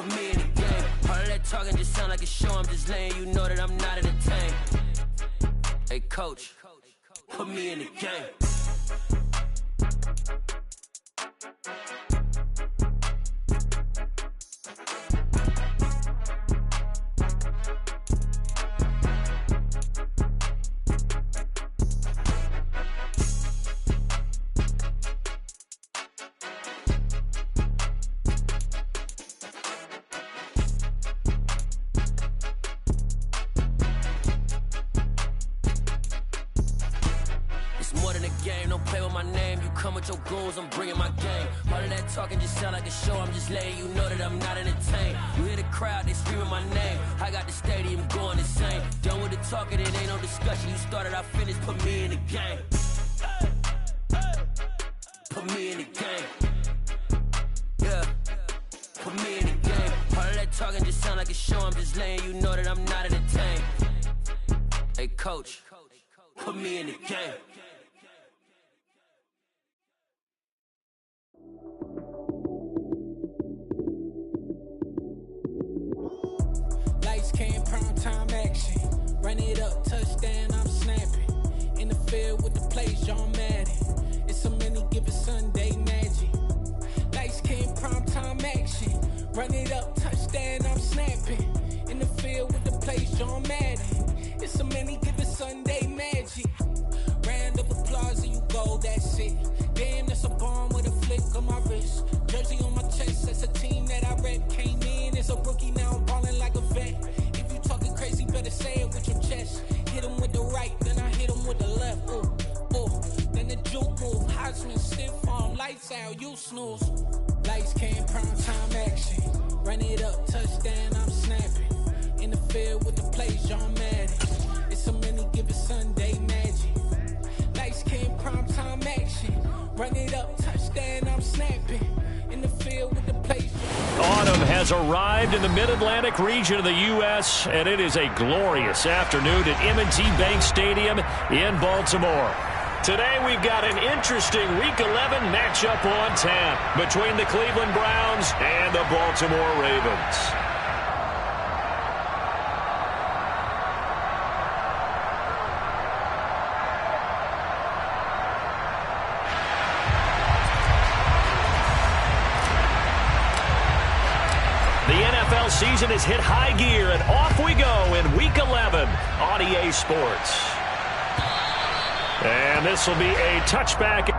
Put me in the game. All of that talking just sound like a show. I'm just letting you know that I'm not entertained. Hey, coach, put me in the game. More than a game, don't play with my name. You come with your goons, I'm bringing my game. All of that talking just sound like a show. I'm just letting you know that I'm not entertained. You hear the crowd, they screaming my name. I got the stadium going insane. Done with the talking, it ain't no discussion. You started, I finished, put me in the game. Put me in the game. Yeah, put me in the game. All of that talking just sound like a show. I'm just letting you know that I'm not entertained. Hey, coach, put me in the game. Lights came, prime time action. Run it up, touchdown, I'm snapping. In the field with the plays, John Madden. It's a many given Sunday magic. Lights came, prime time action. Run it up, touchdown, I'm snapping. In the field with the plays, John Madden. It's a many given Sunday magic. Round of applause and you go, that's it. Damn, that's a bomb with a flick on my wrist. Jersey on my chest, that's a team that I rep. Came in as a rookie, now I'm ballin' like a vet. If you talking crazy, better say it with your chest. Hit him with the right, then I hit him with the left. Ooh, ooh. Then the juke move, Heisman, stiff arm, lights out, you snooze. Lights came, prime time action. Run it up, touchdown, I'm snapping. In the field with the plays, John Madden. It's a many given Sunday magic. Lights came, prime time action. Run it up, touchdown, I'm snapping. In the field with the plays. Autumn has arrived in the Mid-Atlantic region of the U.S., and it is a glorious afternoon at M&T Bank Stadium in Baltimore. Today we've got an interesting Week 11 matchup on tap between the Cleveland Browns and the Baltimore Ravens. The NFL season has hit high gear, and off we go in Week 11 on EA Sports. And this will be a touchback.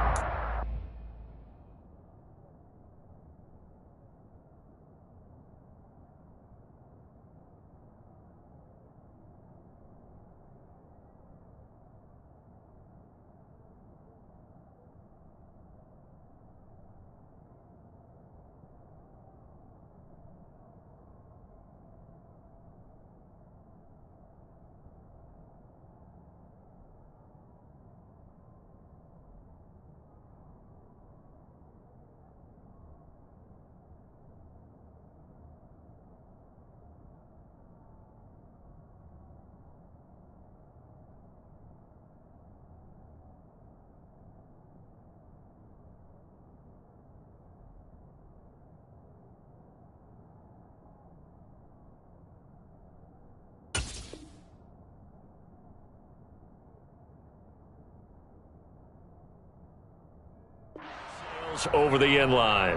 Over the end line.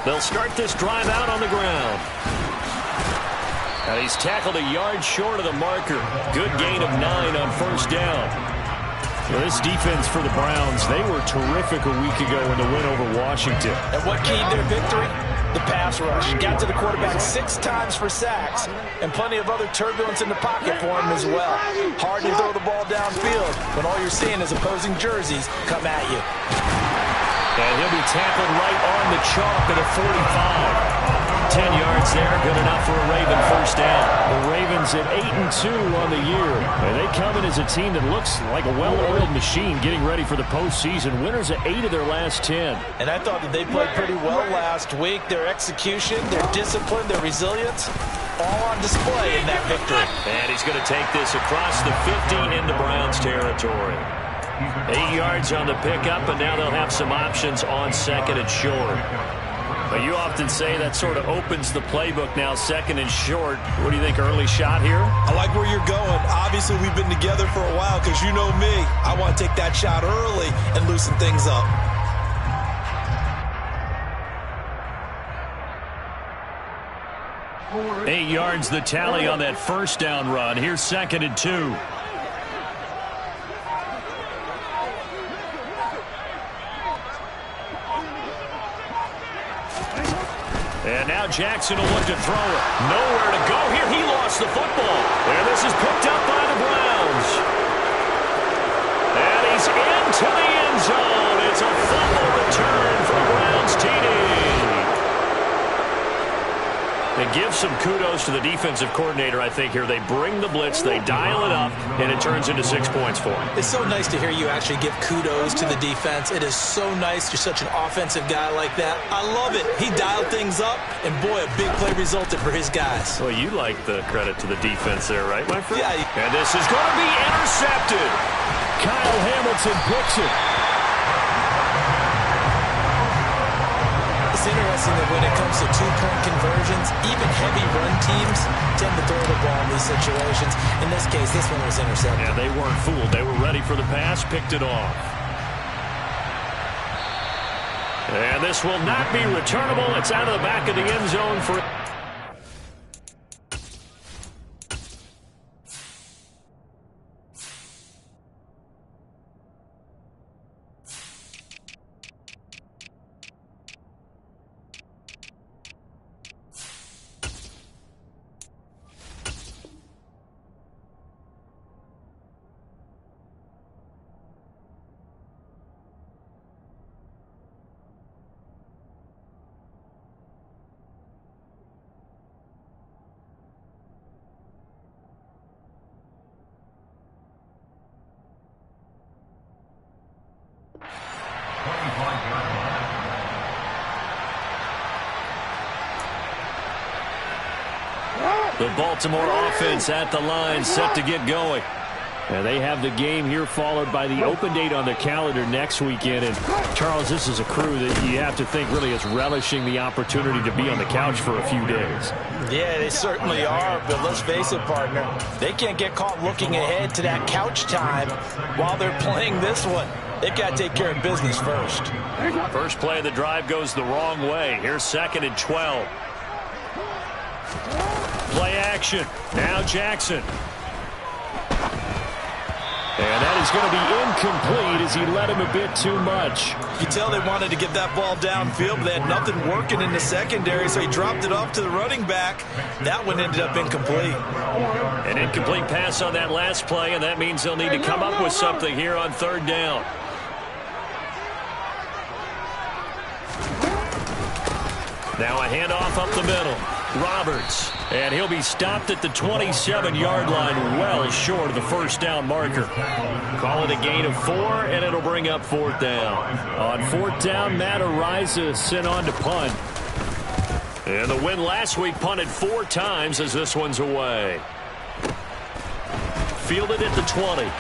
They'll start this drive out on the ground. And he's tackled a yard short of the marker. Good gain of 9 on first down. Well, this defense for the Browns, they were terrific a week ago in the win over Washington. And what keyed their victory? The pass rush. Got to the quarterback 6 times for sacks, and plenty of other turbulence in the pocket for him as well. Hard to throw the ball downfield when all you're seeing is opposing jerseys come at you. And he'll be tackled right on the chalk at a 45. 10 yards there, good enough for a Raven first down. The Ravens at 8-2 on the year. And they come in as a team that looks like a well-oiled machine getting ready for the postseason. Winners at 8 of their last 10. And I thought that they played pretty well last week. Their execution, their discipline, their resilience, all on display in that victory. And he's going to take this across the 50 into Browns territory. 8 yards on the pickup, and now they'll have some options on second and short. But you often say that sort of opens the playbook now, second and short. What do you think, early shot here? I like where you're going. Obviously, we've been together for a while because you know me. I want to take that shot early and loosen things up. Eight yards the tally on that first down run. Here's second and 2. And now Jackson will look to throw it. Nowhere to go here. He lost the football. And this is picked up by the Browns. And he's into the end zone. It's a fumble return for the Browns TD. They give some kudos to the defensive coordinator, I think, here. They bring the blitz, they dial it up, and it turns into 6 points for them. It's so nice to hear you actually give kudos to the defense. It is so nice. You're such an offensive guy like that. I love it. He dialed things up, and boy, a big play resulted for his guys. Well, you like the credit to the defense there, right, my friend? Yeah. And this is going to be intercepted. Kyle Hamilton picks it. It's interesting that when it comes to two-point conversions, even heavy run teams tend to throw the ball in these situations. In this case, this one was intercepted. Yeah, they weren't fooled. They were ready for the pass, picked it off. And this will not be returnable. It's out of the back of the end zone for... The Baltimore offense at the line, set to get going. And they have the game here followed by the open date on the calendar next weekend. And, Charles, this is a crew that you have to think really is relishing the opportunity to be on the couch for a few days. Yeah, they certainly are, but let's face it, partner. They can't get caught looking ahead to that couch time while they're playing this one. They've got to take care of business first. First play of the drive goes the wrong way. Here's second and 12. Play action. Now Jackson. And that is going to be incomplete as he led him a bit too much. You tell they wanted to get that ball downfield, but they had nothing working in the secondary, so he dropped it off to the running back. That one ended up incomplete. An incomplete pass on that last play, and that means they'll need to come up with something here on third down. Now a handoff up the middle. Roberts. And he'll be stopped at the 27-yard line, well short of the first down marker. Call it a gain of 4, and it'll bring up fourth down. On fourth down, Matt Araiza sent on to punt. And the win last week punted 4 times as this one's away. Fielded at the 20.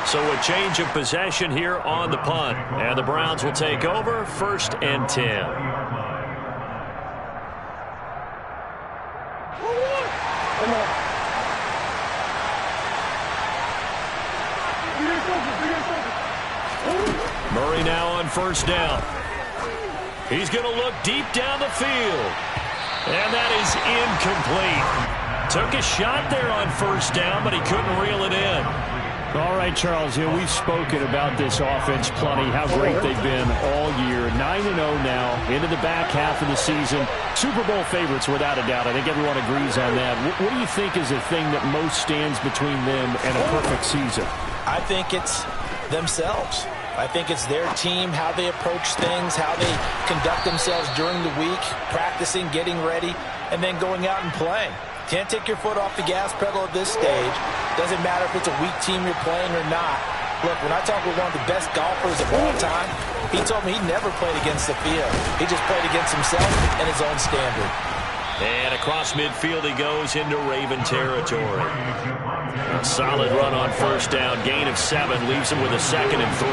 So a change of possession here on the punt. And the Browns will take over, 1st and 10. Murray now on first down. He's going to look deep down the field. And that is incomplete. Took a shot there on first down, but he couldn't reel it in. All right, Charles, we've spoken about this offense plenty, how great they've been all year. 9-0 now, into the back half of the season. Super Bowl favorites, without a doubt. I think everyone agrees on that. What do you think is the thing that most stands between them and a perfect season? I think it's themselves. I think it's their team, how they approach things, how they conduct themselves during the week, practicing, getting ready, and then going out and playing. Can't take your foot off the gas pedal at this stage. Doesn't matter if it's a weak team you're playing or not. Look, when I talk with one of the best golfers of all time, he told me he never played against the field. He just played against himself and his own standard. And across midfield he goes into Raven territory. A solid run on first down. Gain of 7 leaves him with a 2nd and 3.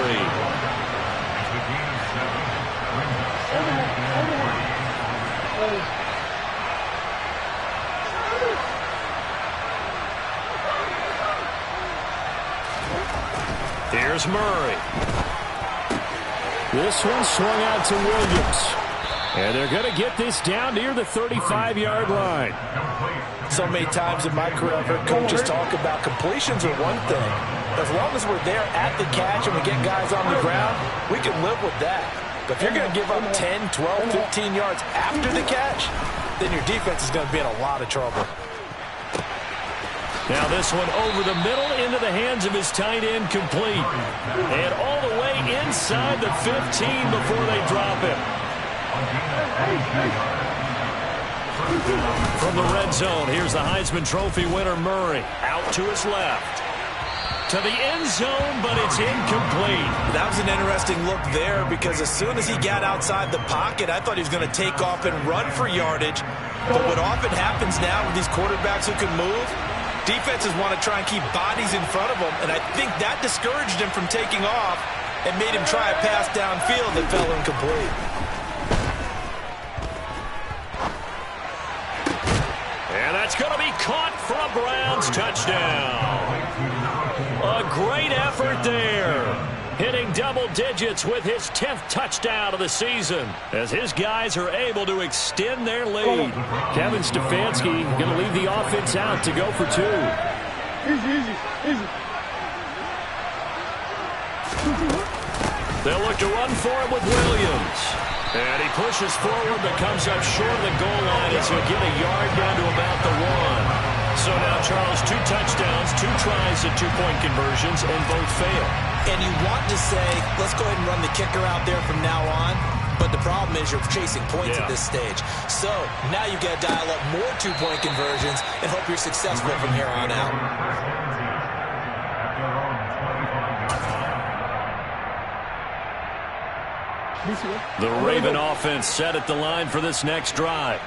Here's Murray. This one swung out to Williams. And they're going to get this down near the 35-yard line. So many times in my career I've heard coaches talk about completions are one thing. As long as we're there at the catch and we get guys on the ground, we can live with that. But if you're going to give up 10, 12, 15 yards after the catch, then your defense is going to be in a lot of trouble. Now this one over the middle into the hands of his tight end, complete. And all the way inside the 15 before they drop him. From the red zone, here's the Heisman Trophy winner Murray. Out to his left. To the end zone, but it's incomplete. That was an interesting look there because as soon as he got outside the pocket, I thought he was going to take off and run for yardage. But what often happens now with these quarterbacks who can move, defenses want to try and keep bodies in front of them, and I think that discouraged him from taking off and made him try a pass downfield that fell incomplete. And that's going to be caught for a Browns touchdown. A great effort there. Hitting double digits with his 10th touchdown of the season as his guys are able to extend their lead. Kevin Stefanski going to leave the offense out to go for 2. Easy. They'll look to run for it with Williams. And he pushes forward but comes up short of the goal line as he'll get a yard down to about the 1. So now, Charles, 2 touchdowns, 2 tries at 2-point conversions, and both fail. And you want to say, let's go ahead and run the kicker out there from now on. But the problem is you're chasing points at this stage. So now you've got to dial up more 2-point conversions and hope you're successful from here on out. The Raven offense set at the line for this next drive.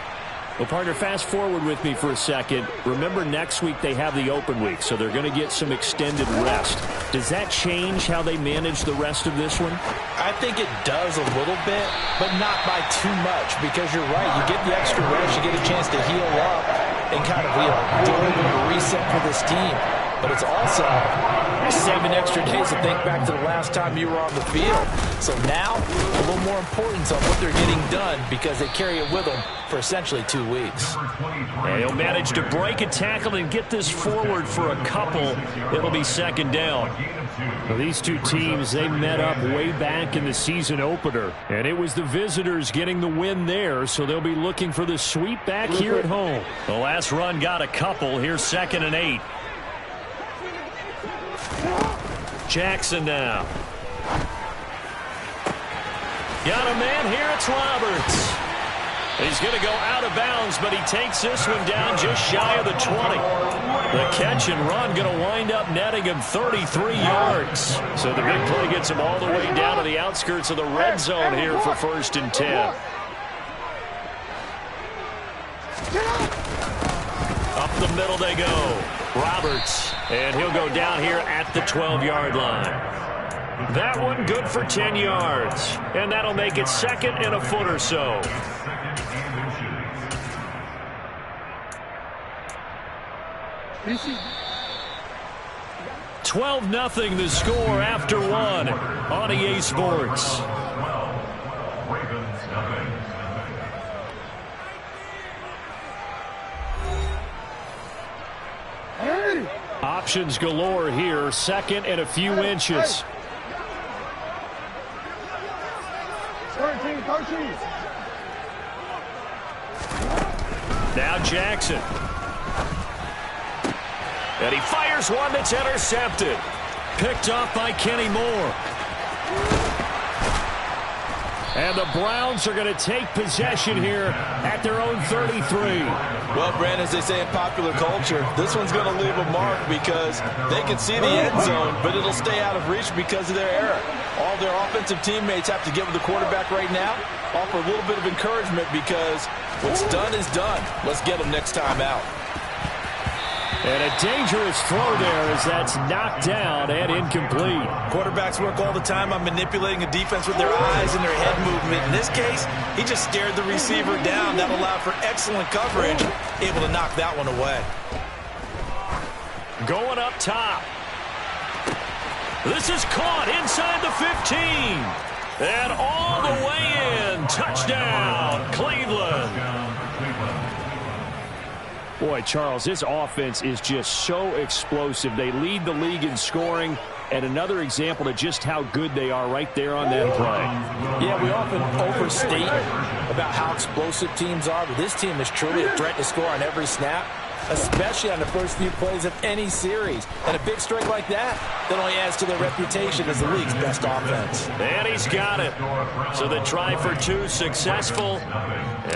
Well, partner, fast forward with me for a second. Remember, next week they have the open week, so they're going to get some extended rest. Does that change how they manage the rest of this one? I think it does a little bit, but not by too much, because you're right. You get the extra rest, you get a chance to heal up and kind of do a little bit of a reset for this team. But it's also saving extra days to think back to the last time you were on the field. So now, a little more importance on what they're getting done because they carry it with them for essentially 2 weeks. And he'll manage to break a tackle and get this forward for a couple. It'll be 2nd down. Well, these two teams, they met up way back in the season opener. And it was the visitors getting the win there, so they'll be looking for the sweep back here at home. The last run got a couple. Here's 2nd and 8. Jackson now. Got a man here. It's Roberts. He's going to go out of bounds, but he takes this one down just shy of the 20. The catch and run going to wind up netting him 33 yards. So the big play gets him all the way down to the outskirts of the red zone here for 1st and 10. Up the middle they go. Roberts, and he'll go down here at the 12-yard line. That one good for 10 yards, and that'll make it 2nd and a foot or so. Easy. 12-0 the score after 1 on EA Sports. Options galore here. 2nd and a few inches. 13. Now Jackson. And he fires one that's intercepted. Picked off by Kenny Moore. And the Browns are going to take possession here at their own 33. Well, Brandon, as they say in popular culture, this one's going to leave a mark because they can see the end zone, but it'll stay out of reach because of their error. All their offensive teammates have to get with the quarterback right now, offer a little bit of encouragement because what's done is done. Let's get them next time out. And a dangerous throw there as that's knocked down and incomplete. Quarterbacks work all the time on manipulating a defense with their eyes and their head movement. In this case, he just stared the receiver down. That allowed for excellent coverage, able to knock that one away. Going up top. This is caught inside the 15. And all the way in. Touchdown, Cleveland. Boy, Charles, this offense is just so explosive. They lead the league in scoring, and another example of just how good they are right there on that play. Yeah, we often overstate about how explosive teams are, but this team is truly a threat to score on every snap, especially on the first few plays of any series. And a big strike like that only adds to their reputation as the league's best offense. And he's got it. So the try for two successful,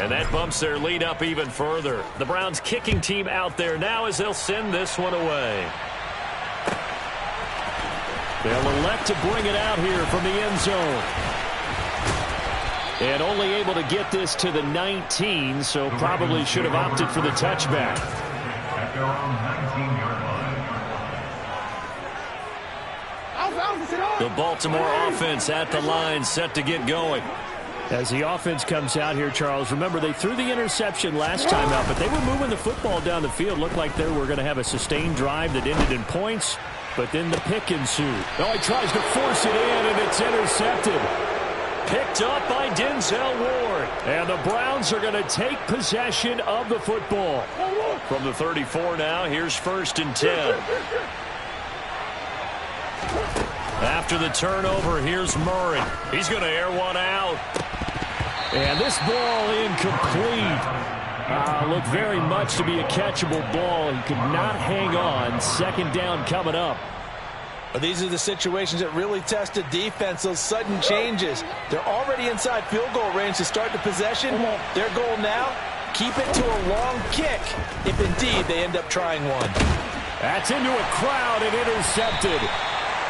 and that bumps their lead up even further. The Browns kicking team out there now as they'll send this one away. They'll elect to bring it out here from the end zone. And only able to get this to the 19, so probably should have opted for the touchback. The Baltimore offense at the line, set to get going. As the offense comes out here, Charles, remember they threw the interception last time out, but they were moving the football down the field. Looked like they were going to have a sustained drive that ended in points, but then the pick ensued. Oh, he tries to force it in, and it's intercepted. Picked up by Denzel Ward. And the Browns are going to take possession of the football. From the 34 now, here's 1st and 10. After the turnover, here's Murray. He's going to air one out. And this ball incomplete. Looked very much to be a catchable ball. He could not hang on. 2nd down coming up. But these are the situations that really test a defense, those sudden changes. They're already inside field goal range to start the possession. Their goal now, keep it to a long kick, if indeed they end up trying one. That's into a crowd and intercepted.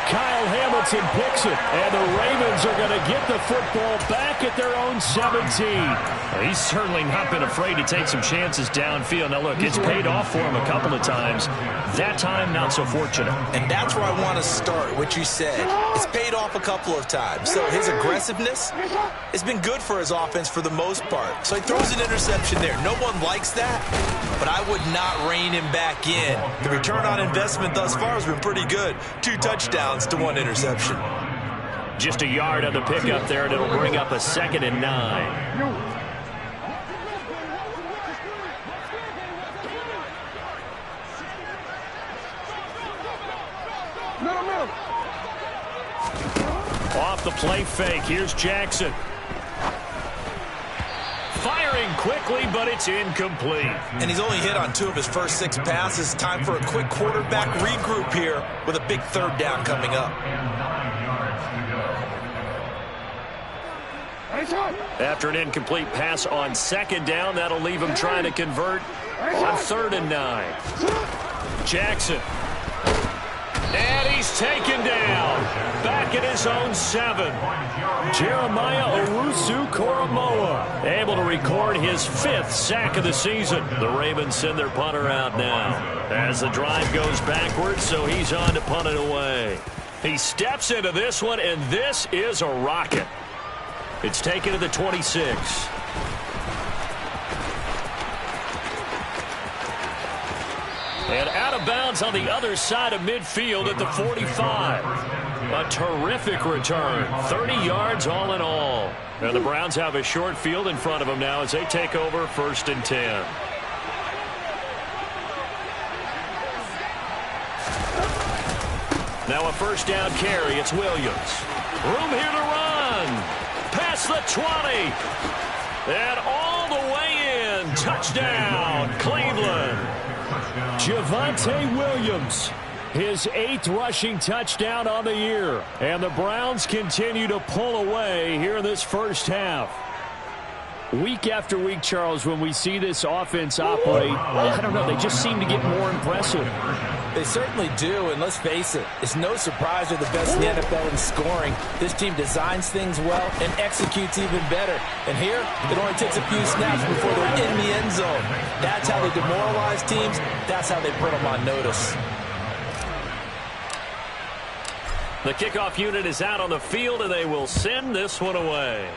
Kyle Hamilton picks it, and the Ravens are going to get the football back at their own 17. He's certainly not been afraid to take some chances downfield. Now, look, it's paid off for him a couple of times. That time, not so fortunate. And that's where I want to start, what you said. It's paid off a couple of times. So his aggressiveness has been good for his offense for the most part. So he throws an interception there. No one likes that, but I would not rein him back in. The return on investment thus far has been pretty good. 2 touchdowns to 1 interception. Just a yard on the pickup there, and it'll bring up a 2nd and 9. Off the play fake, here's Jackson. Firing quickly, but it's incomplete. And he's only hit on 2 of his first 6 passes. Time for a quick quarterback regroup here with a big 3rd down coming up. After an incomplete pass on 2nd down, that'll leave him trying to convert on 3rd and 9. Jackson. And he's taken down. Back at his own 7. Jeremiah Owusu-Koramoah able to record his 5th sack of the season. The Ravens send their punter out now as the drive goes backwards, so he's on to punt it away. He steps into this one, and this is a rocket. It's taken to the 26. And out of bounds on the other side of midfield at the 45. A terrific return. 30 yards all in all. And the Browns have a short field in front of them now as they take over 1st and 10. Now a 1st down carry. It's Williams. Room here to run. Past the 20. And all the way in. Touchdown, Cleveland. Javonte Williams His 8th rushing touchdown on the year. And the Browns continue to pull away here in this first half. Week after week, Charles, when we see this offense operate, I don't know, they just seem to get more impressive. They certainly do, and let's face it, it's no surprise they're the best in the NFL in scoring. This team designs things well and executes even better. And here, it only takes a few snaps before they're in the end zone. That's how they demoralize teams. That's how they put them on notice. The kickoff unit is out on the field, and they will send this one away.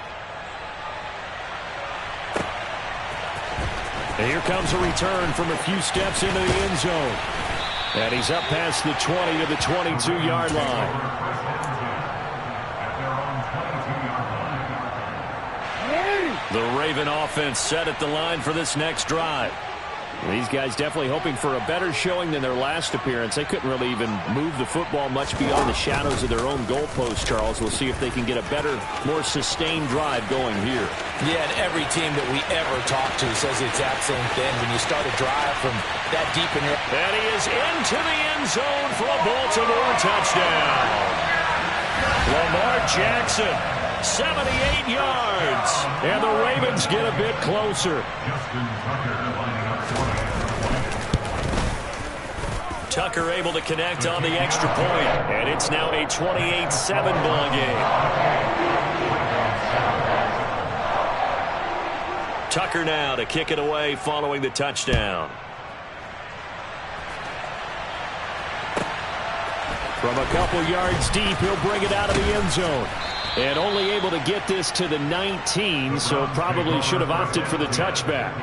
And here comes a return from a few steps into the end zone. And he's up past the 20 to the 22-yard line. The Raven offense set at the line for this next drive. These guys definitely hoping for a better showing than their last appearance. They couldn't really even move the football much beyond the shadows of their own goalpost, Charles. We'll see if they can get a better, more sustained drive going here. Yeah, and every team that we ever talk to says the exact same thing. When you start a drive from that deep in your... And he is into the end zone for a Baltimore touchdown. Lamar Jackson, 78 yards. And the Ravens get a bit closer. Tucker able to connect on the extra point, and it's now a 28-7 ball game. Tucker now to kick it away following the touchdown. From a couple yards deep, he'll bring it out of the end zone. And only able to get this to the 19, so probably should have opted for the touchback.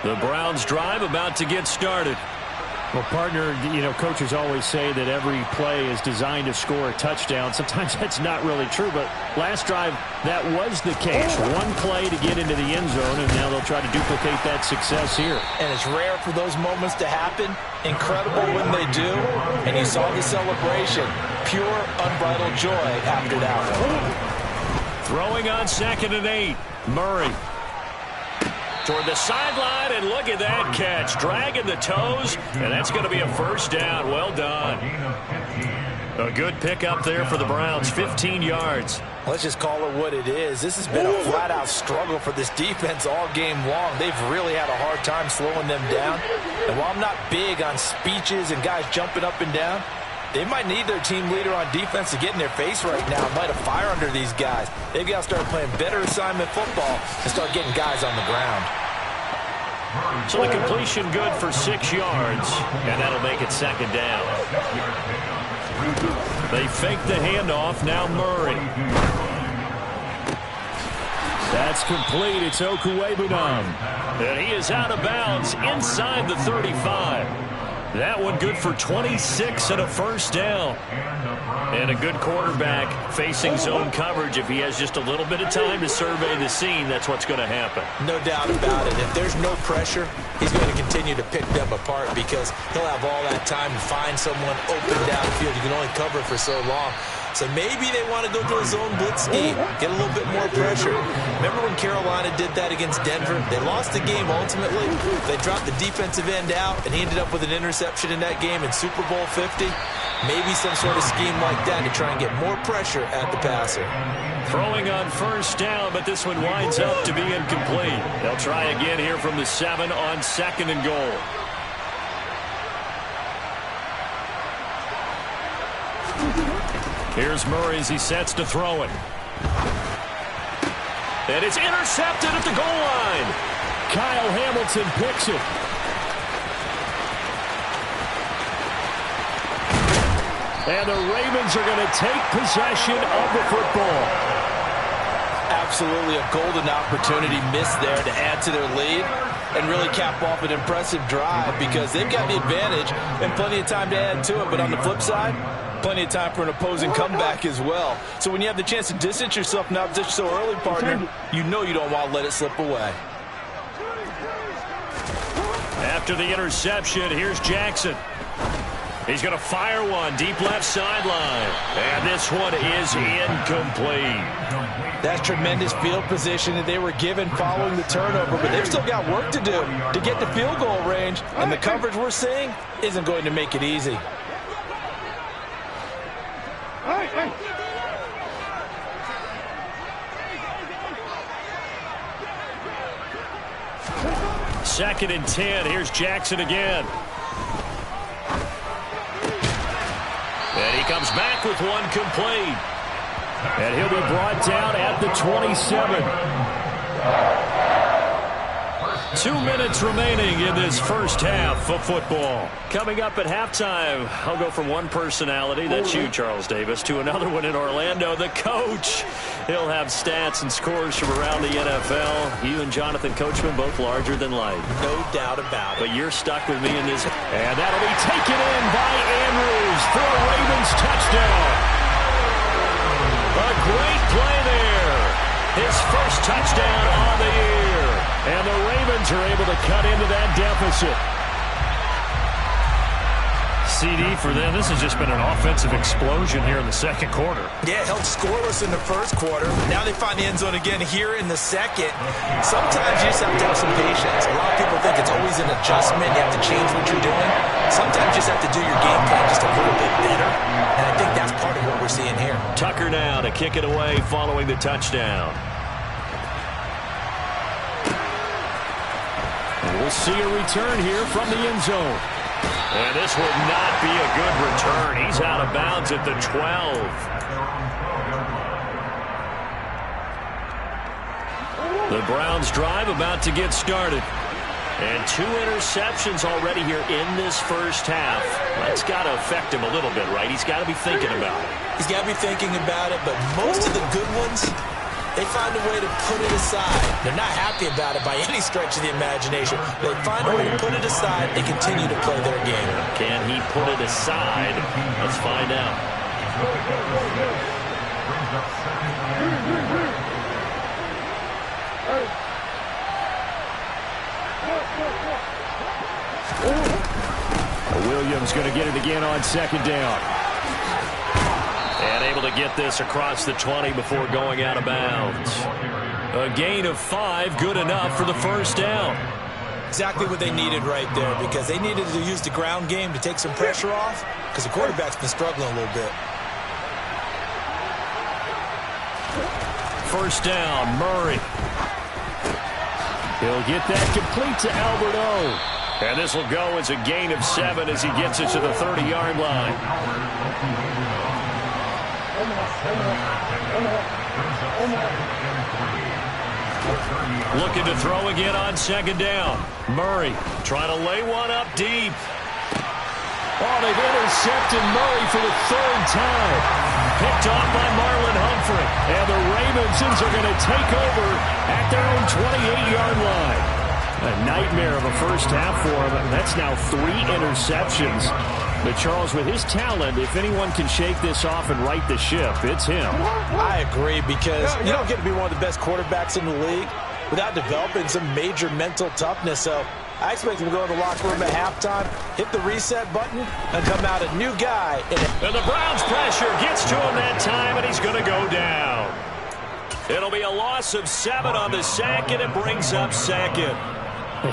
The Browns drive about to get started. Well, partner, you know, coaches always say that every play is designed to score a touchdown. Sometimes that's not really true, but last drive, that was the case. One play to get into the end zone, and now they'll try to duplicate that success here. And it's rare for those moments to happen. Incredible when they do. And you saw the celebration. Pure, unbridled joy after that one. Throwing on 2nd and 8. Murray. Toward the sideline, and look at that catch. Dragging the toes, and that's going to be a first down. Well done. A good pickup there for the Browns, 15 yards. Let's just call it what it is. This has been a flat-out struggle for this defense all game long. They've really had a hard time slowing them down. And while I'm not big on speeches and guys jumping up and down, they might need their team leader on defense to get in their face right now and light a fire under these guys. They've got to start playing better assignment football and start getting guys on the ground. So the completion good for 6 yards, and that'll make it 2nd down. They fake the handoff, now Murray. That's complete. It's Okuwebunam. And he is out of bounds inside the 35. That one good for 26 and a first down. And a good quarterback facing zone coverage. If he has just a little bit of time to survey the scene, that's what's going to happen. No doubt about it. If there's no pressure, he's going to continue to pick them apart because he'll have all that time to find someone open downfield. You can only cover for so long. So maybe they want to go to a zone blitz scheme, get a little bit more pressure. Remember when Carolina did that against Denver? They lost the game ultimately. They dropped the defensive end out, and he ended up with an interception in that game in Super Bowl 50. Maybe some sort of scheme like that to try and get more pressure at the passer. Throwing on first down, but this one winds up to be incomplete. They'll try again here from the 7 on 2nd and goal. Here's Murray as he sets to throw it. And it's intercepted at the goal line. Kyle Hamilton picks it. And the Ravens are going to take possession of the football. Absolutely a golden opportunity missed there to add to their lead and really cap off an impressive drive because they've got the advantage and plenty of time to add to it. But on the flip side, plenty of time for an opposing comeback as well. So when you have the chance to distance yourself from opposition so early, partner, you know you don't want to let it slip away. After the interception, here's Jackson. He's going to fire one deep left sideline. And this one is incomplete. That's tremendous field position that they were given following the turnover, but they've still got work to do to get to field goal range, and the coverage we're seeing isn't going to make it easy. Second and 10. Here's Jackson again. And he comes back with one complete. And he'll be brought down at the 27. 2 minutes remaining in this first half of football. Coming up at halftime, I'll go from one personality, that's you, Charles Davis, to another one in Orlando, the coach. He'll have stats and scores from around the NFL. You and Jonathan Coachman, both larger than life. No doubt about it. But you're stuck with me in this. And that'll be taken in by Andrews for a Ravens touchdown. A great play there. His first touchdown on the year. And the Ravens are able to cut into that deficit. CD for them. This has just been an offensive explosion here in the second quarter. Yeah, held scoreless in the first quarter. Now they find the end zone again here in the second. Sometimes you just have to have some patience. A lot of people think it's always an adjustment. You have to change what you're doing. Sometimes you just have to do your game plan just a little bit better. And I think that's part of what we're seeing here. Tucker now to kick it away following the touchdown. We'll see a return here from the end zone. And this will not be a good return. He's out of bounds at the 12. The Browns drive about to get started. And 2 interceptions already here in this first half. That's got to affect him a little bit, right? He's got to be thinking about it. He's got to be thinking about it, but most of the good ones, they find a way to put it aside. They're not happy about it by any stretch of the imagination. They find a way to put it aside and continue to play their game. Can he put it aside? Let's find out. Williams going to get it again on second down. And able to get this across the 20 before going out of bounds. A gain of 5, good enough for the first down. Exactly what they needed right there, because they needed to use the ground game to take some pressure off, because the quarterback's been struggling a little bit. First down, Murray. He'll get that complete to Albert O. And this will go as a gain of 7 as he gets it to the 30-yard line. Looking to throw again on second down. Murray trying to lay one up deep. Oh, they've intercepted Murray for the 3rd time. Picked off by Marlon Humphrey. And the Ravens are going to take over at their own 28-yard line. A nightmare of a first half for him. That's now 3 interceptions. But Charles, with his talent, if anyone can shake this off and right the ship, it's him. I agree, because you don't get to be one of the best quarterbacks in the league without developing some major mental toughness. So I expect him to go to the locker room at halftime, hit the reset button, and come out a new guy. And the Browns' pressure gets to him that time, and he's going to go down. It'll be a loss of 7 on the sack, and it brings up second.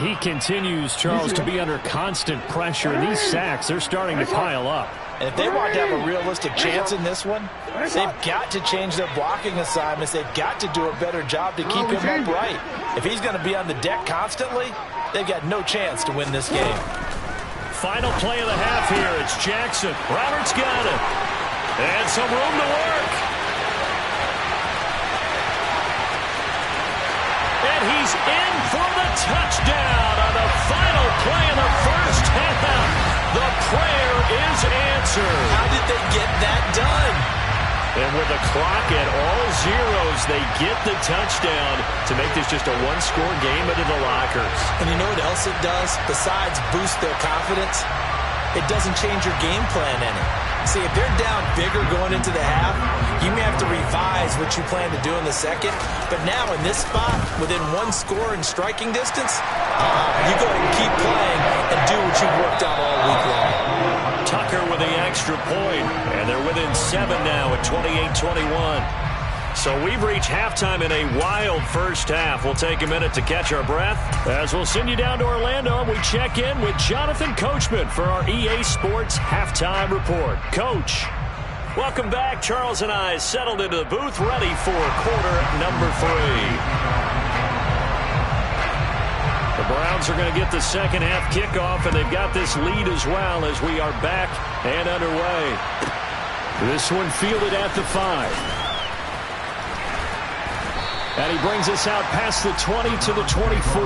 He continues, Charles, to be under constant pressure. And these sacks, they're starting to pile up. And if they want to have a realistic chance in this one, they've got to change their blocking assignments. They've got to do a better job to keep him upright. If he's going to be on the deck constantly, they've got no chance to win this game. Final play of the half here. It's Jackson. Roberts got it. And some room to work. And he's in for the touchdown on the final play of the first half. The prayer is answered. How did they get that done? And with the clock at all zeros, they get the touchdown to make this just a one-score game into the lockers. And you know what else it does? Besides boost their confidence, it doesn't change your game plan any. See, if they're down bigger going into the half, you may have to revise what you plan to do in the second. But now in this spot, within 1 score in striking distance, you go ahead and keep playing and do what you've worked out all week long. Tucker with the extra point, and they're within 7 now at 28-21. So we've reached halftime in a wild first half. We'll take a minute to catch our breath as we'll send you down to Orlando and we check in with Jonathan Coachman for our EA Sports Halftime Report. Coach, welcome back. Charles and I settled into the booth ready for quarter number 3. The Browns are going to get the second half kickoff, and they've got this lead as well as we are back and underway. This one fielded at the 5. And he brings us out past the 20 to the 24.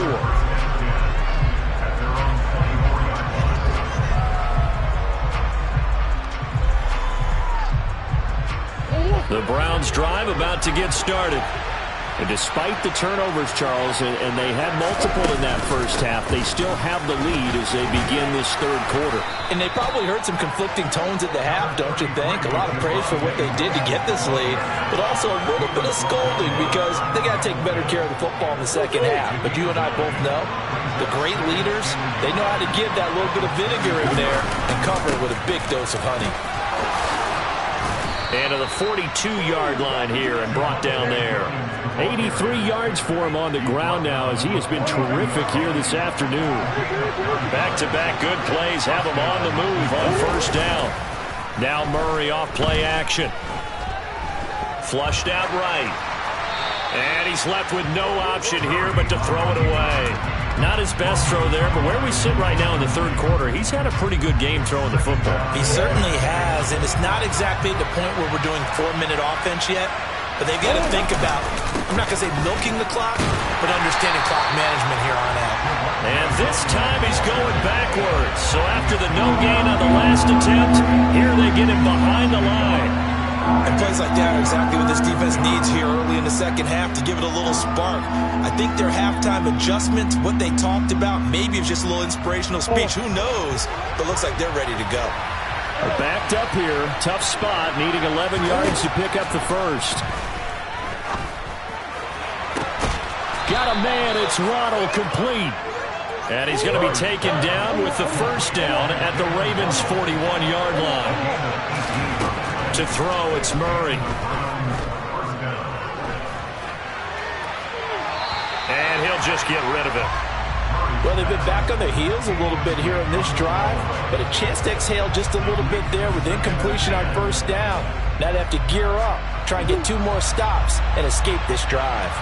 The Browns drive about to get started. And despite the turnovers, Charles, and they had multiple in that first half, they still have the lead as they begin this third quarter. And they probably heard some conflicting tones at the half, don't you think? A lot of praise for what they did to get this lead, but also a little bit of scolding because they got to take better care of the football in the second half. But you and I both know the great leaders, they know how to give that little bit of vinegar in there and cover it with a big dose of honey. And to the 42-yard line here and brought down there. 83 yards for him on the ground now as he has been terrific here this afternoon. Back-to-back good plays have him on the move on first down. Now Murray off play action. Flushed out right. And he's left with no option here but to throw it away. Not his best throw there, but where we sit right now in the third quarter, he's had a pretty good game throwing the football. He certainly has, and it's not exactly the point where we're doing 4-minute offense yet, but they've got to think about, I'm not going to say milking the clock, but understanding clock management here on out. And this time he's going backwards. So after the no gain on the last attempt, here they get him behind the line. And plays like that are exactly what this defense needs here early in the second half to give it a little spark. I think their halftime adjustments, what they talked about, maybe it's just a little inspirational speech. Who knows? But looks like they're ready to go. They're backed up here. Tough spot, needing 11 yards to pick up the first. Got a man. It's Ronald complete. And he's going to be taken down with the first down at the Ravens' 41-yard line. To throw, it's Murray. And he'll just get rid of it. Well, they've been back on their heels a little bit here on this drive, but a chance to exhale just a little bit there with incompletion on first down. Now they have to gear up, try and get 2 more stops, and escape this drive.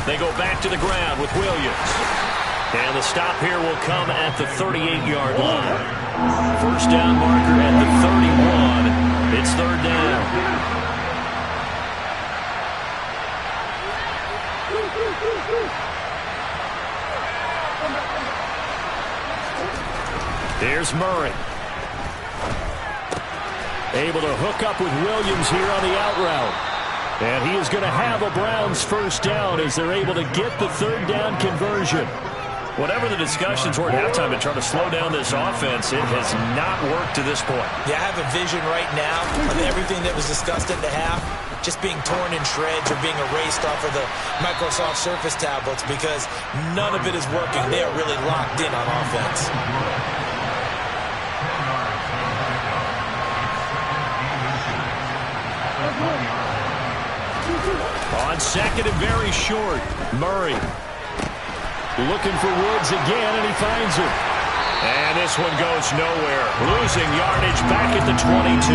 They go back to the ground with Williams. And the stop here will come at the 38-yard line. First down marker at the 31. It's third down. Here's Murray. Able to hook up with Williams here on the out route. And he is going to have a Browns first down as they're able to get the third down conversion. Whatever the discussions were at halftime and trying to slow down this offense, it has not worked to this point. Yeah, I have a vision right now of everything that was discussed at the half just being torn in shreds or being erased off of the Microsoft Surface tablets because none of it is working. They are really locked in on offense. On second and very short, Murray. Looking for Woods again, and he finds him. And this one goes nowhere. Losing yardage back at the 22.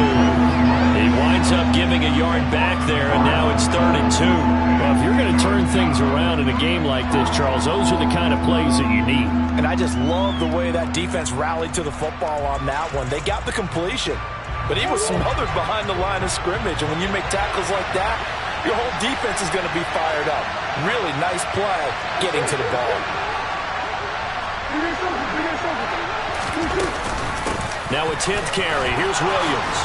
He winds up giving a yard back there, and now it's 3rd and 2. Well, if you're going to turn things around in a game like this, Charles, those are the kind of plays that you need. And I just love the way that defense rallied to the football on that one. They got the completion, but he was smothered behind the line of scrimmage. And when you make tackles like that, your whole defense is going to be fired up. Really nice play getting to the ball. Now a 10th carry. Here's Williams.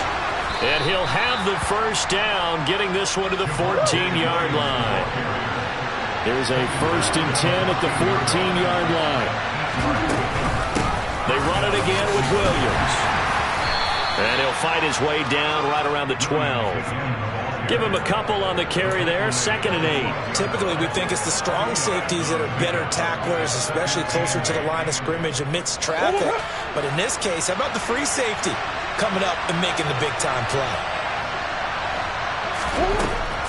And he'll have the first down, getting this one to the 14-yard line. There's a 1st and 10 at the 14-yard line. They run it again with Williams. And he'll fight his way down right around the 12. Give him a couple on the carry there. 2nd and 8. Typically, we think it's the strong safeties that are better tacklers, especially closer to the line of scrimmage amidst traffic. But in this case, how about the free safety? coming up and making the big-time play.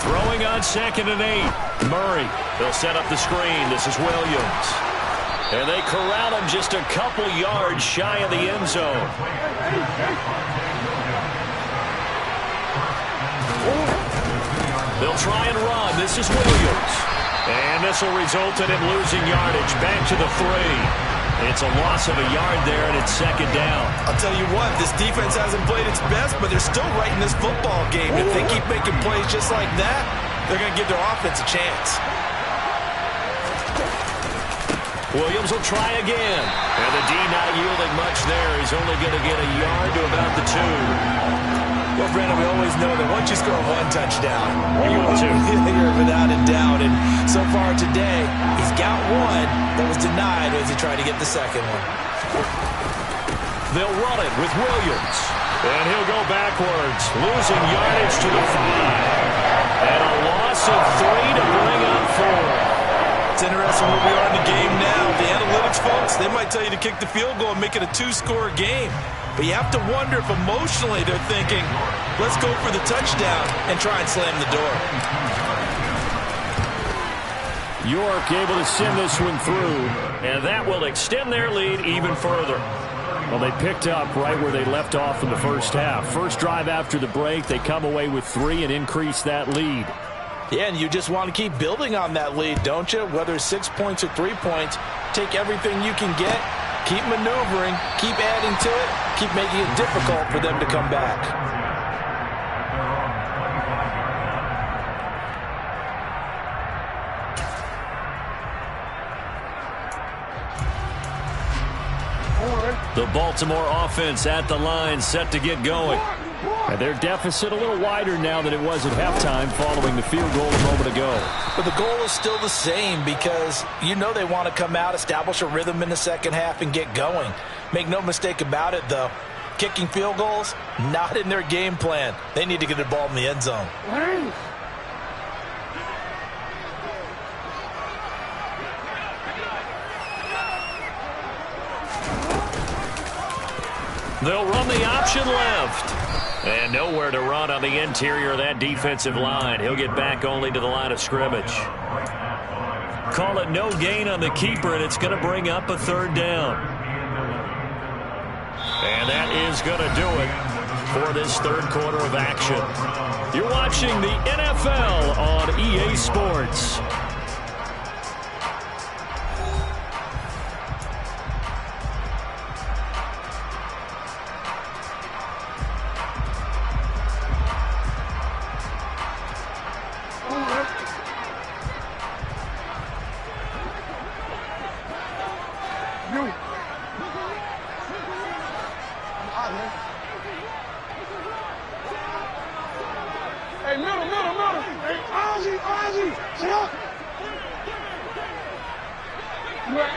Throwing on 2nd and 8. Murray. They'll set up the screen. This is Williams. And they corral him just a couple yards shy of the end zone. They'll try and run. This is Williams. And this will result in him losing yardage. Back to the 3. It's a loss of a yard there, and it's 2nd down. I'll tell you what, this defense hasn't played its best, but they're still right in this football game. If they keep making plays just like that, they're going to give their offense a chance. Williams will try again. And the D not yielding much there. He's only going to get a yard to about the 2. Well, Brandon, we always know that once you score 1 touchdown, you want 2. You're without a doubt. And so far today, he's got 1 that was denied as he tried to get the 2nd one. They'll run it with Williams. And he'll go backwards, losing yardage to the 5. And a loss of 3 to bring up 4. It's interesting where we are in the game now. The analytics folks, they might tell you to kick the field goal and make it a 2-score game. But you have to wonder if emotionally they're thinking, let's go for the touchdown and try and slam the door. York able to send this one through, and that will extend their lead even further. Well, they picked up right where they left off in the first half. First drive after the break, they come away with 3 and increase that lead. Yeah, and you just want to keep building on that lead, don't you? Whether it's 6 points or 3 points, take everything you can get, keep maneuvering, keep adding to it, keep making it difficult for them to come back. The Baltimore offense at the line, set to get going. And their deficit a little wider now than it was at halftime following the field goal a moment ago. But the goal is still the same because you know they want to come out, establish a rhythm in the second half, and get going. Make no mistake about it, though. Kicking field goals, not in their game plan. They need to get the ball in the end zone. They'll run the option left. And nowhere to run on the interior of that defensive line. He'll get back only to the line of scrimmage. Call it no gain on the keeper, and it's going to bring up a 3rd down. And that is going to do it for this 3rd quarter of action. You're watching the NFL on EA Sports. Hey, middle. Hey, Ozzy, sit up. You at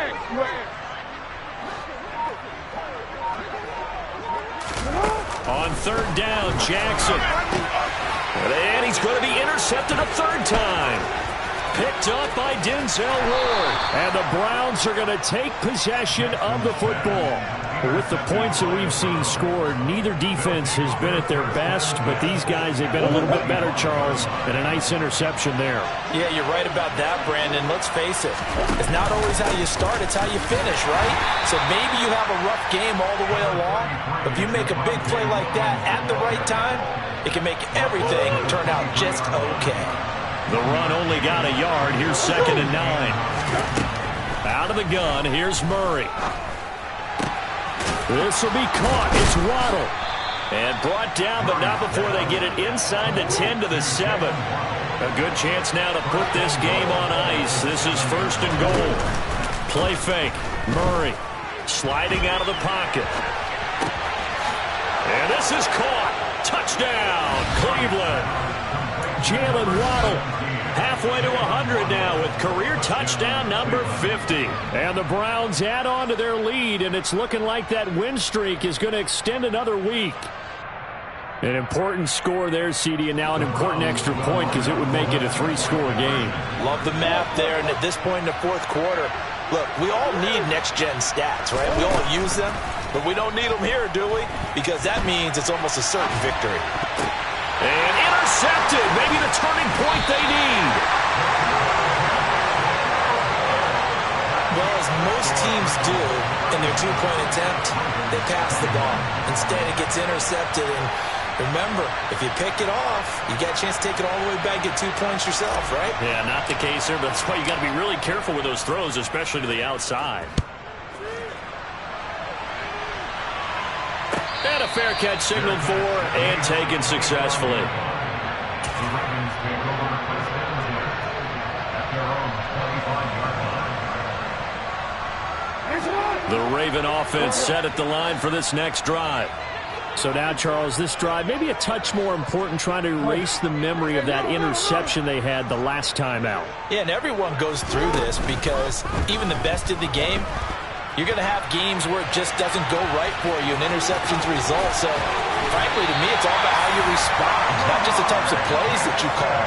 On 3rd down, Jackson. And he's going to be intercepted a 3rd time. Picked up by Denzel Ward. And the Browns are going to take possession of the football. With the points that we've seen scored, neither defense has been at their best, but these guys have been a little bit better, Charles, and a nice interception there. Yeah, you're right about that, Brandon. Let's face it. It's not always how you start, it's how you finish, right? So maybe you have a rough game all the way along, but if you make a big play like that at the right time, it can make everything turn out just okay. The run only got a yard. Here's 2nd and 9. Out of the gun, here's Murray. This will be caught. It's Waddle. And brought down, but not before they get it inside the 10 to the 7. A good chance now to put this game on ice. This is 1st and goal. Play fake. Murray sliding out of the pocket. And this is caught. Touchdown, Cleveland. Jalen Waddle halfway to 100 now with career touchdown number 50. And the Browns add on to their lead, and it's looking like that win streak is going to extend another week. An important score there, CD, and now an important extra point because it would make it a 3-score game. Love the math there, and at this point in the 4th quarter, Look, we all need next-gen stats, right? We all use them, but we don't need them here, do we? Because that means it's almost a certain victory. And intercepted. Maybe the turning point they need. Well, as most teams do in their two-point attempt, they pass the ball. Instead, it gets intercepted. And remember, if you pick it off, you got a chance to take it all the way back, get 2 points yourself, right? Yeah, not the case here, but that's why you got to be really careful with those throws, especially to the outside. And a fair catch signaled for and taken successfully. The Raven offense set at the line for this next drive. So now, Charles, this drive maybe a touch more important, trying to erase the memory of that interception they had the last time out. Yeah, and everyone goes through this because even the best in the game, you're going to have games where it just doesn't go right for you, and interceptions result. So, frankly, to me, it's all about how you respond, not just the types of plays that you call,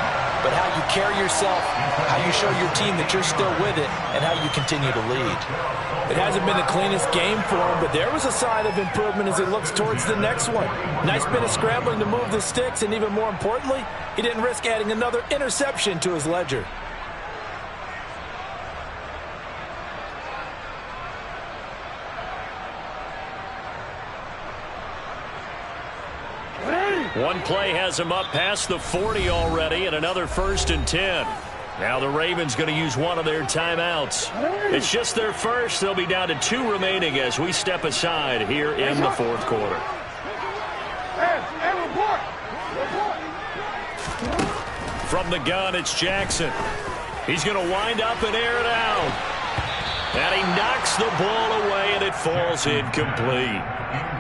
but how you carry yourself, how you show your team that you're still with it, and how you continue to lead. It hasn't been the cleanest game for him, but there was a sign of improvement as he looks towards the next one. Nice bit of scrambling to move the sticks, and even more importantly, he didn't risk adding another interception to his ledger. One play has him up past the 40 already, and another 1st and 10. Now the Ravens going to use one of their timeouts. It's just their first. They'll be down to 2 remaining as we step aside here in the 4th quarter. From the gun, it's Jackson. He's going to wind up and air it out. And he knocks the ball away, and it falls incomplete.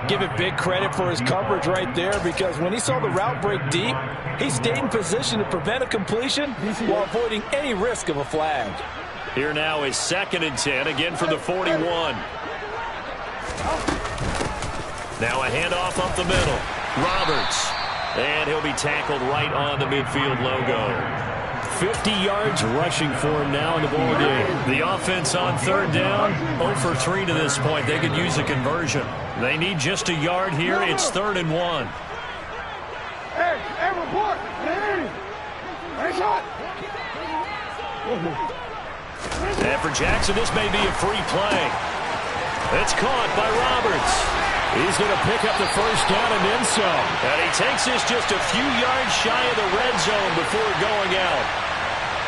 Give it big credit for his coverage right there, because when he saw the route break deep, he stayed in position to prevent a completion while avoiding any risk of a flag. Here now is 2nd and 10, again for the 41. Now a handoff up the middle. Roberts. And he'll be tackled right on the midfield logo. 50 yards rushing for him now in the ball game. The offense on 3rd down, 0 for 3 to this point. They could use a conversion. They need just a yard here. It's 3rd and 1. Hey, report. Hey, shot. And for Jackson, this may be a free play. It's caught by Roberts. He's going to pick up the 1st down and then some. And he takes this just a few yards shy of the red zone before going out.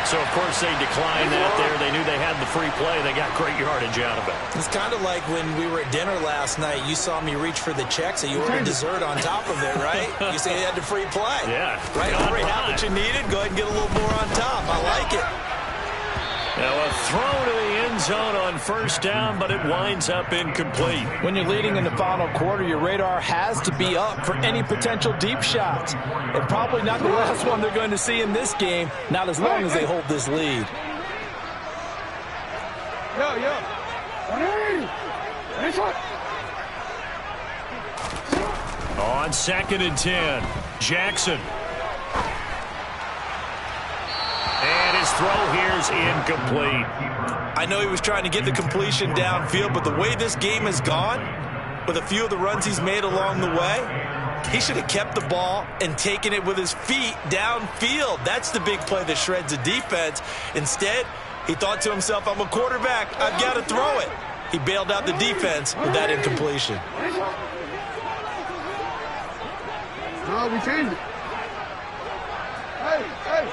So, of course, they declined that there. They knew they had the free play. They got great yardage out of it. It's kind of like when we were at dinner last night. You saw me reach for the check, so you ordered dessert on top of it, right? You say you had the free play. Yeah. Right, you already have what you needed. Go ahead and get a little more on top. I like it. Now a throw to the end zone on 1st down, but it winds up incomplete. When you're leading in the final quarter, your radar has to be up for any potential deep shots. And probably not the last one they're going to see in this game, not as long as they hold this lead. On 2nd and 10, Jackson. And his throw here is incomplete. I know he was trying to get the completion downfield, but the way this game has gone, with a few of the runs he's made along the way, he should have kept the ball and taken it with his feet downfield. That's the big play that shreds the defense. Instead, he thought to himself, I'm a quarterback. I've got to throw it. He bailed out the defense with that incompletion. No, we changed it. Hey.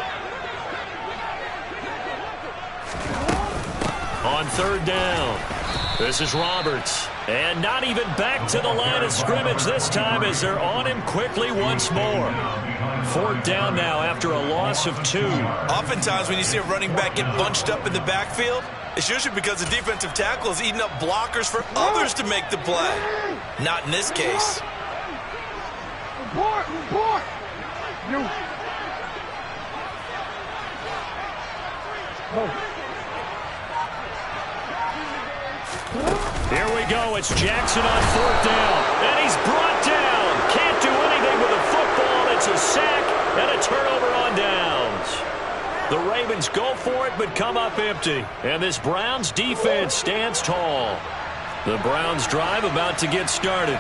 On 3rd down, this is Roberts. And not even back to the line of scrimmage this time as they're on him quickly once more. 4th down now after a loss of 2. Oftentimes when you see a running back get bunched up in the backfield, it's usually because the defensive tackle is eating up blockers for others to make the play. Not in this case. Report. Here we go. It's Jackson on 4th down. And he's brought down. Can't do anything with the football. It's a sack and a turnover on downs. The Ravens go for it, but come up empty. And this Browns defense stands tall. The Browns drive about to get started.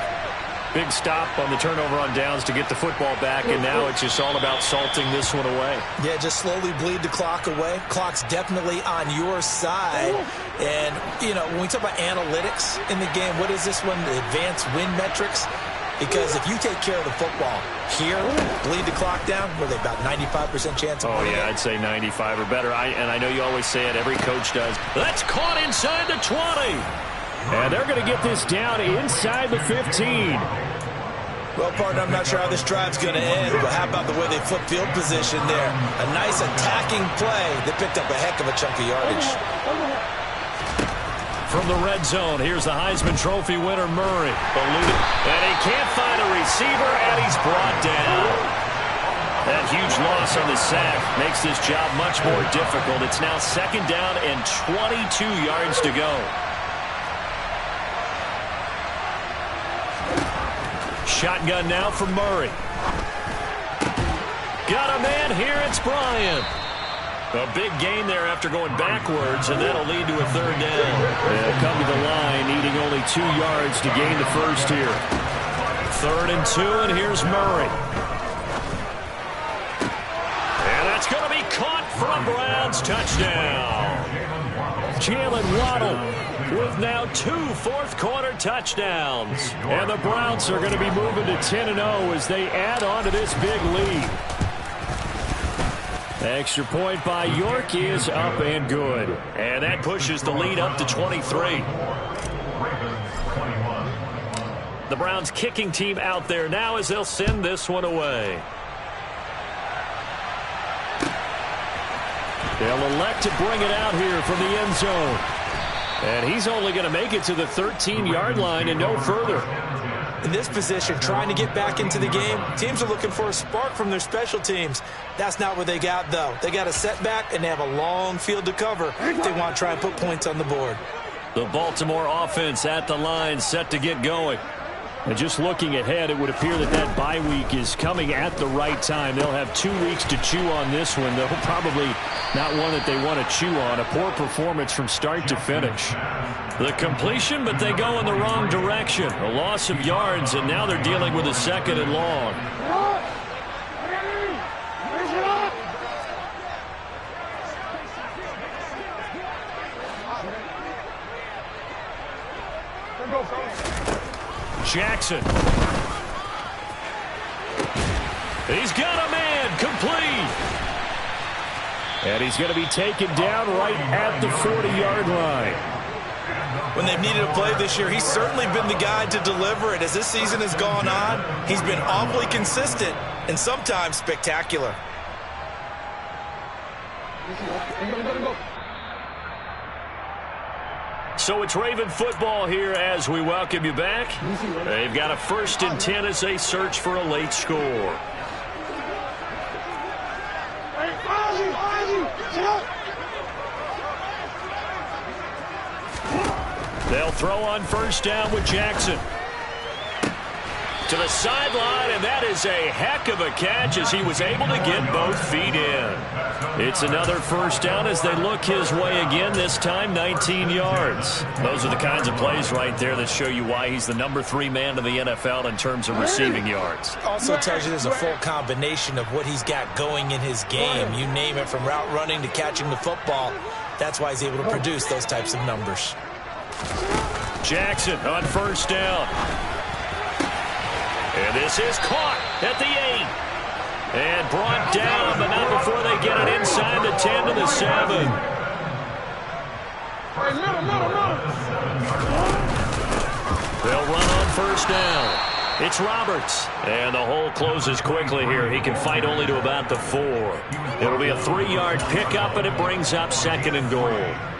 Big stop on the turnover on downs to get the football back, and now it's just all about salting this one away. Yeah, just slowly bleed the clock away. Clock's definitely on your side. And, you know, when we talk about analytics in the game, what is this one? The advanced win metrics? Because if you take care of the football here, bleed the clock down, were they about 95% chance of winning? Oh, yeah, I'd say 95 or better. And I know you always say it, every coach does. That's caught inside the 20. And they're going to get this down inside the 15. Well, partner, I'm not sure how this drive's going to end, but how about the way they flip field position there? A nice attacking play. They picked up a heck of a chunk of yardage. From the red zone, here's the Heisman Trophy winner, Murray. And he can't find a receiver, and he's brought down. That huge loss on the sack makes this job much more difficult. It's now 2nd down and 22 yards to go. Shotgun now for Murray. Got a man here, it's Bryant. A big gain there after going backwards, and that'll lead to a 3rd down. They'll come to the line, needing only 2 yards to gain the first here. 3rd and 2, and here's Murray. And that's going to be caught for a Browns touchdown. Jalen Waddle with now 2 fourth-quarter touchdowns. And the Browns are going to be moving to 10-0 as they add on to this big lead. Extra point by York is up and good. And that pushes the lead up to 23. The Browns kicking team out there now as they'll send this one away. They'll elect to bring it out here from the end zone. And he's only going to make it to the 13-yard line and no further. In this position, trying to get back into the game, teams are looking for a spark from their special teams. That's not what they got, though. They got a setback, and they have a long field to cover if they want to try and put points on the board. The Baltimore offense at the line, set to get going. And just looking ahead, it would appear that that bye week is coming at the right time. They'll have 2 weeks to chew on this one. They'll probably not one that they want to chew on. A poor performance from start to finish. The completion, but they go in the wrong direction. A loss of yards, and now they're dealing with a 2nd and long. Jackson. He's got a man, complete. And he's going to be taken down right at the 40-yard line. When they've needed a play this year, he's certainly been the guy to deliver it. As this season has gone on, he's been awfully consistent and sometimes spectacular. So it's Raven football here as we welcome you back. They've got a 1st and 10 as they search for a late score. They'll throw on 1st down with Jackson. To the sideline, and that is a heck of a catch as he was able to get both feet in. It's another 1st down as they look his way again, this time 19 yards. Those are the kinds of plays right there that show you why he's the number 3 man in the NFL in terms of receiving yards. Also tells you there's a full combination of what he's got going in his game. You name it, from route running to catching the football. That's why he's able to produce those types of numbers. Jackson on 1st down. And this is caught at the 8. And brought down, but not before they get it inside the 10 to the 7. They'll run on 1st down. It's Roberts. And the hole closes quickly here. He can fight only to about the 4. It'll be a 3-yard pickup, and it brings up 2nd and goal.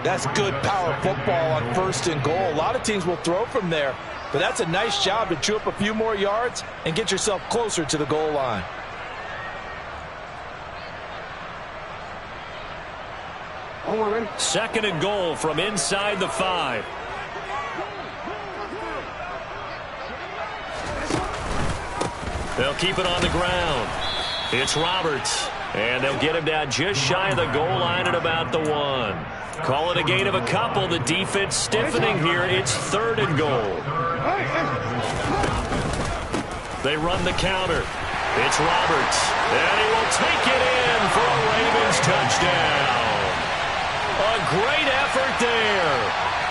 That's good power football on 1st and goal. A lot of teams will throw from there, but that's a nice job to chew up a few more yards and get yourself closer to the goal line. Second and goal from inside the 5. They'll keep it on the ground. It's Roberts. And they'll get him down just shy of the goal line at about the 1. Call it a gain of a couple. The defense stiffening here. It's 3rd and goal. They run the counter. It's Roberts. And he will take it in for a Ravens touchdown. A great effort there.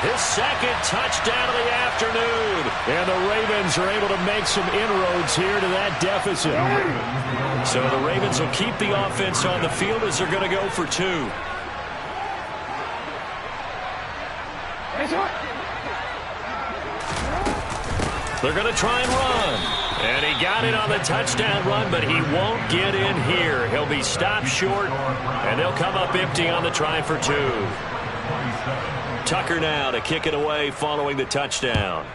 His 2nd touchdown of the afternoon. And the Ravens are able to make some inroads here to that deficit. So the Ravens will keep the offense on the field as they're going to go for 2. They're going to try and run. And he got it on the touchdown run, but he won't get in here. He'll be stopped short, and they'll come up empty on the try for 2. Tucker now to kick it away following the touchdown.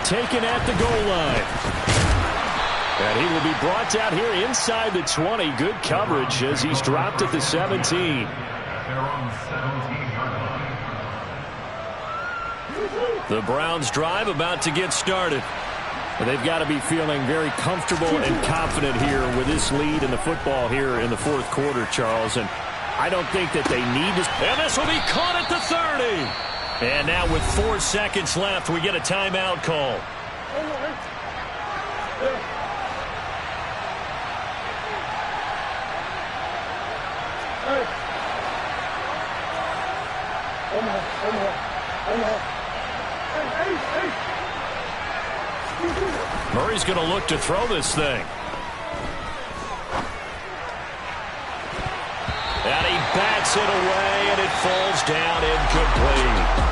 Taken at the goal line. And he will be brought down here inside the 20. Good coverage as he's dropped at the 17. The Browns drive about to get started. They've got to be feeling very comfortable and confident here with this lead in the football here in the 4th quarter, Charles. And I don't think that they need to. And this will be caught at the 30. And now with 4 seconds left, we get a timeout call. Murray's going to look to throw this thing. And he bats it away, and it falls down incomplete.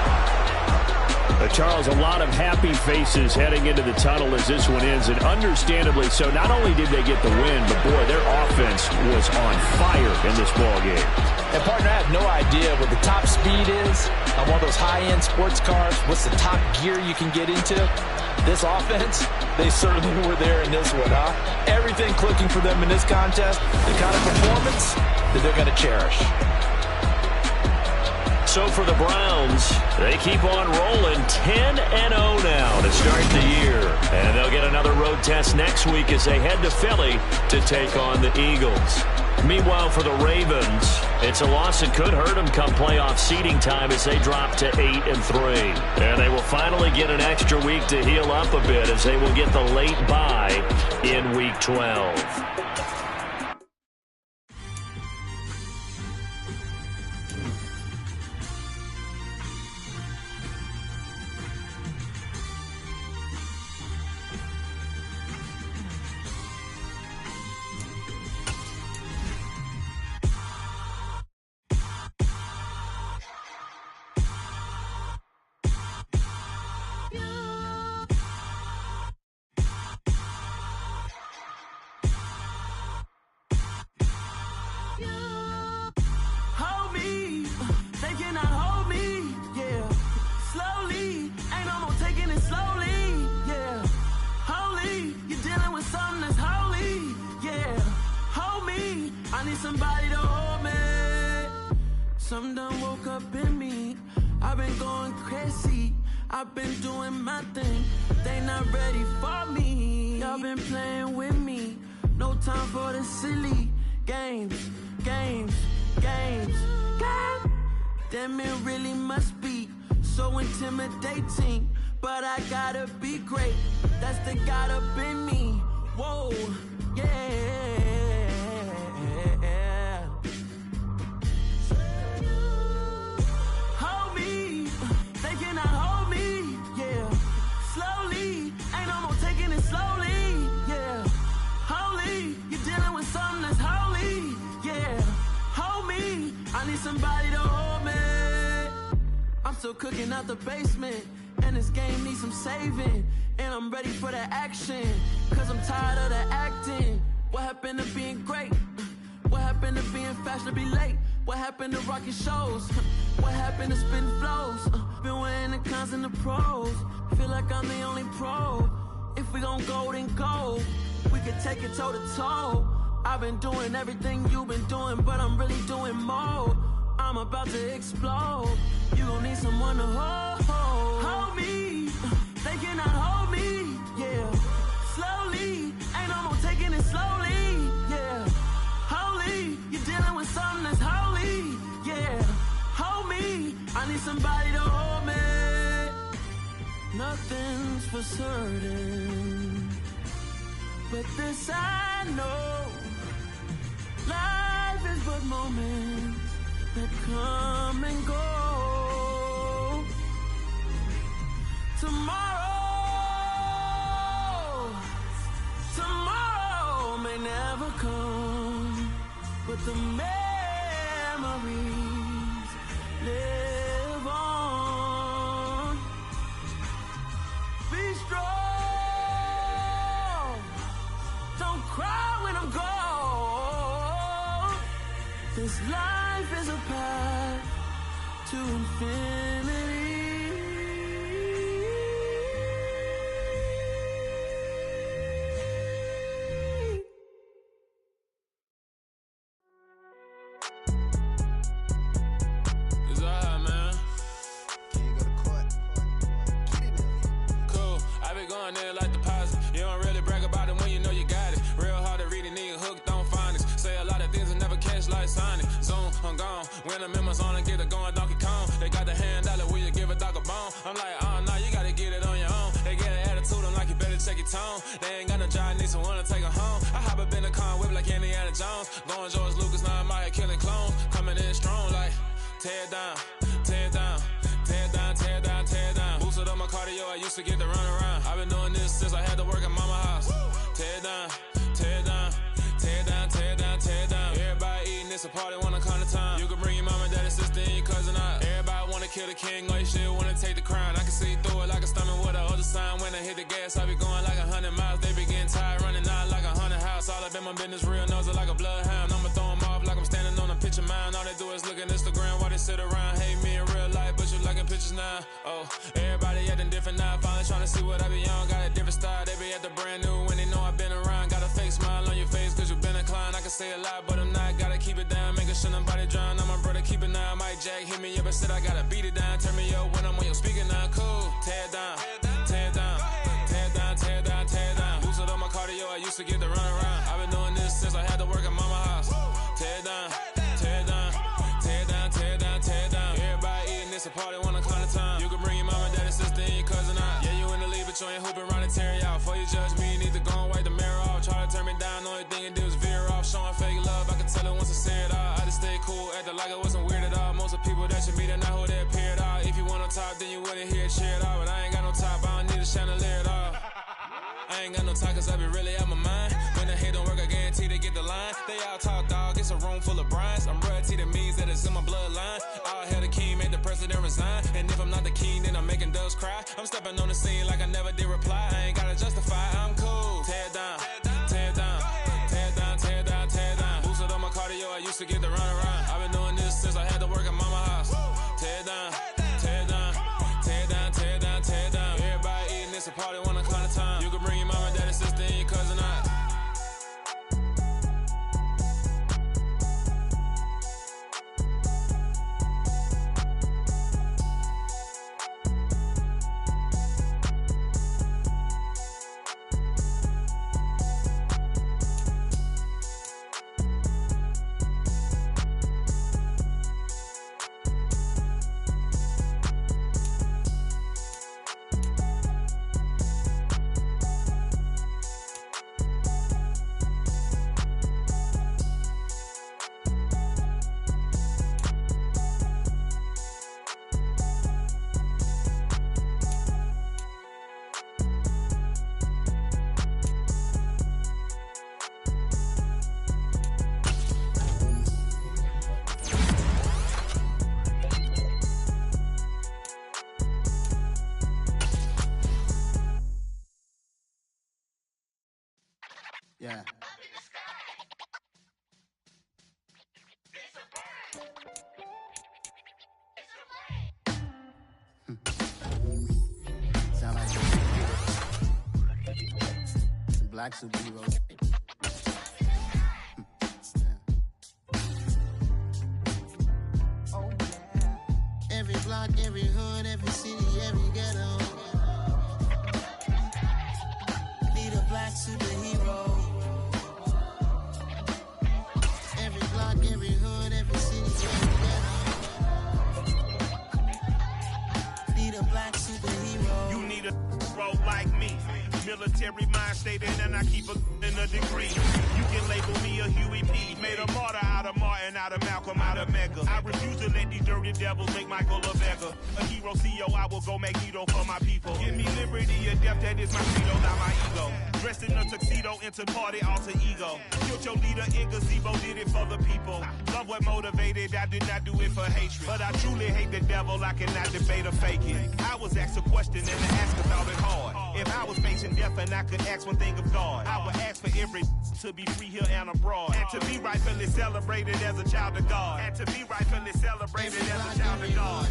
Charles, a lot of happy faces heading into the tunnel as this one ends, and understandably so. Not only did they get the win, but, boy, their offense was on fire in this ballgame. And, partner, I have no idea what the top speed is on one of those high-end sports cars. What's the top gear you can get into? This offense, they certainly were there in this one, huh? Everything clicking for them in this contest, the kind of performance that they're going to cherish. So for the Browns, they keep on rolling 10-0 now to start the year. And they'll get another road test next week as they head to Philly to take on the Eagles. Meanwhile, for the Ravens, it's a loss that could hurt them come playoff seeding time as they drop to 8-3. And they will finally get an extra week to heal up a bit as they will get the late bye in Week 12. Somebody to hold me. Something done woke up in me. I've been going crazy. I've been doing my thing. They not ready for me. Y'all been playing with me. No time for the silly games. Damn, it really must be so intimidating. But I gotta be great. That's the God up in me. Whoa, yeah. Somebody to hold me. I'm still cooking out the basement, and this game needs some saving. And I'm ready for the action, cause I'm tired of the acting. What happened to being great? What happened to being fashionably late? What happened to rocking shows? What happened to spitting flows? Been wearing the cons and the pros. Feel like I'm the only pro. If we gon' go, then go. We could take it toe to toe. I've been doing everything you've been doing, but I'm really doing more. I'm about to explode. You gon' need someone to hold me. They cannot hold me, yeah. Slowly, need somebody to hold me. Nothing's for certain, but this I know. Life is but moments that come and go. Tomorrow may never come, but the memories live on. Be strong, don't cry when I'm gone. This life is a path to infinity. When I'm in my zone and get it going Donkey Kong, they got the hand dollar, will you give a dog a bone? I'm like, oh no, you gotta get it on your own. They get an attitude, I'm like, you better check your tone. They ain't got no job, need someone to take her home. I hop up in the car, whip like Indiana Jones. Going George Lucas, now I'm out here killing clones. Coming in strong like, tear down, tear down, tear down, tear down, tear down. Boosted up my cardio, I used to get to run around. I've been doing this since I had to work at mama house. Tear down, tear down, tear down, tear down, tear down. Everybody eating, it's a party, wanna come to time. You can bring your mama, daddy, sister, and your cousin out. Everybody wanna kill the king, or you shit wanna take the crown. I can see through it like a stomach with a other sign. When I hit the gas, I be going like 100 miles. They be getting tired, running out like 100 house. All up in my business, real nose it like a bloodhound. I'ma throw them off like I'm standing on a picture mound. All they do is look at Instagram while they sit around. Hate me in real life, but you liking pictures now. Oh, everybody acting different now. Finally trying to see what I be on. Got a different style, they be at the brand new when they know I've been around. Got a fake smile on your face, cause you been inclined. I can say a lot, but I'm not. Gotta keep it down, making sure nobody drown. I'm my brother, keep it now. Mike Jack hit me up and said I gotta beat it down. Turn me up when I'm on your speaker now. Cool, tear down, tear down, tear down, tear down, tear down. Boosted up my cardio, I used to get to run around. I've been doing this since I had to work at mama house. Tear down, tear down, tear down, tear down, tear down. Everybody eating, it's a party, wanna come to time. You can bring your mama, daddy, sister, and your cousin out. Yeah, you in the lead, but you ain't hooping around and tear you out. Before you judge me, you need to go and wipe the mirror off. Try to turn me down, only thing you do is veer off. Showing fake love, I can tell it once I say it all. I just stay cool, acting like I wasn't weird at all. Most of the people that you meet are not who they appear at all. If you want on top, then you wouldn't hear it cheer at all. But I ain't got no top, I don't need a chandelier at all. I ain't got no time, cause I be really out my mind. When the hate don't work, I guarantee they get the line. They all talk, dog, it's a room full of brines. I'm royalty, that means that it's in my bloodline. All hell the king, made the president resign. And if I'm not the king, then I'm making doves cry. I'm stepping on the scene like I never did reply. I ain't gotta justify, I'm cool. Tear down, tear down, tear down, tear down, tear down. Boosted up my cardio, I used to get to run around. I've been doing this since I had to work at mama house. Tear down, tear down, tear down, tear down, tear down. Everybody eating, it's a party, wanna come to time. You can bring your mama, daddy, sister, and your cousin out. Yeah. Sound like some black superheroes. Oh, yeah. Every block, every hood, every city, every ghetto. Need a black superhero. Every block, every hood, every city, every ghetto. military mind state, and I keep in a degree. You can label me a Huey P. Made a martyr out of Martin, out of Malcolm, out of Mega. I refuse to let these dirty devils make Michael a beggar. A hero CEO, I will go Magneto for my people. Give me liberty or death, that is my credo, not my ego. Dressed in a tuxedo, into party, alter ego. Killed your leader in gazebo, did it for the people. Love what motivated, I did not do it for hatred. But I truly hate the devil, I cannot debate or fake it. I was asked a question and the asker thought it hard. If I was facing death and I could ask one thing of God, I would ask for every to be free here and abroad. And to be rightfully celebrated as a child of God. And to be rightfully celebrated as a child of God.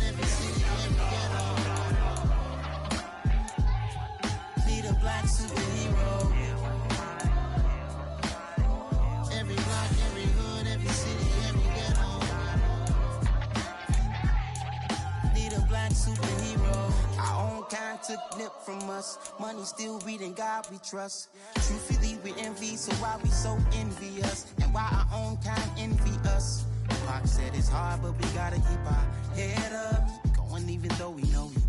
Need a black superhero. Every block, every hood, every city, every ghetto. Need a black superhero. Our own kind took nip from us. Money still reading God we trust. Truthfully we envy, so why we so envious? And why our own kind envy us? Pac said it's hard, but we gotta keep our head up. Going even though we know we